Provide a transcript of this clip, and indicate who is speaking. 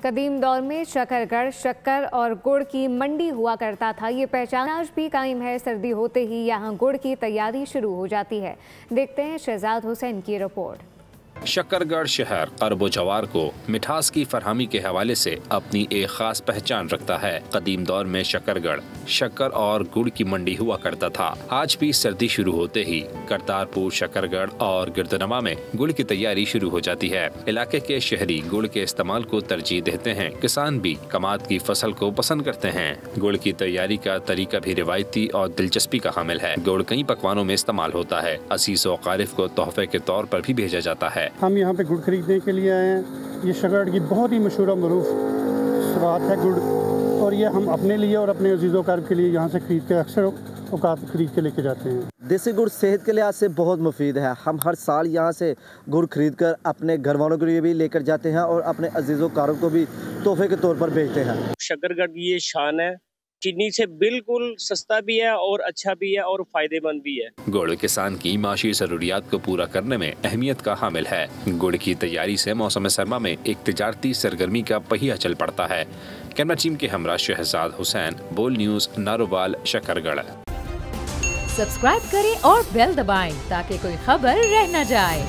Speaker 1: कदीम दौर में शकरगढ़ शक्कर और गुड़ की मंडी हुआ करता था। ये पहचान आज भी कायम है। सर्दी होते ही यहाँ गुड़ की तैयारी शुरू हो जाती है। देखते हैं शहजाद हुसैन की रिपोर्ट।
Speaker 2: शकरगढ़ शहर अरबो जवार को मिठास की फरहमी के हवाले से अपनी एक खास पहचान रखता है। कदीम दौर में शकरगढ़ शक्कर और गुड़ की मंडी हुआ करता था। आज भी सर्दी शुरू होते ही करतारपुर, शकरगढ़ और गिरदनवा में गुड़ की तैयारी शुरू हो जाती है। इलाके के शहरी गुड़ के इस्तेमाल को तरजीह देते हैं। किसान भी कमाद की फसल को पसंद करते हैं। गुड़ की तैयारी का तरीका भी रिवायती और दिलचस्पी का हामिल है। गुड़ कई पकवानों में इस्तेमाल होता है। असीस और कारिफ को तोहफे के तौर पर भी भेजा जाता है।
Speaker 3: हम यहाँ पे गुड़ खरीदने के लिए आए हैं। ये शकरगढ़ की बहुत ही मशहूर और मरूफ स्वाद है गुड़, और ये हम अपने लिए और अपने अजीज़ों कारब के लिए यहाँ से खरीद के अक्सर औकात खरीद के लेके जाते हैं।
Speaker 4: देसी गुड़ सेहत के लिहाज से बहुत मुफीद है। हम हर साल यहाँ से गुड़ खरीद कर अपने घर वालों के लिए भी लेकर जाते हैं और अपने अजीज़ों कारब को भी तोहफे के तौर पर भेजते हैं।
Speaker 5: शकरगढ़ की ये शान है, चीनी से बिल्कुल सस्ता भी है और अच्छा भी है और फायदेमंद भी है। गुड़
Speaker 2: किसान की माशी जरूरियात को पूरा करने में अहमियत का हामिल है। गुड़ की तैयारी से मौसम सरमा में एक तिजारती सरगर्मी का पहिया चल पड़ता है। कैमरा टीम के हमरा शहजाद हुसैन, बोल न्यूज, नारोवाल, शकरगढ़।
Speaker 6: सब्सक्राइब करें और बेल दबाएं ताकि कोई खबर रह न जाए।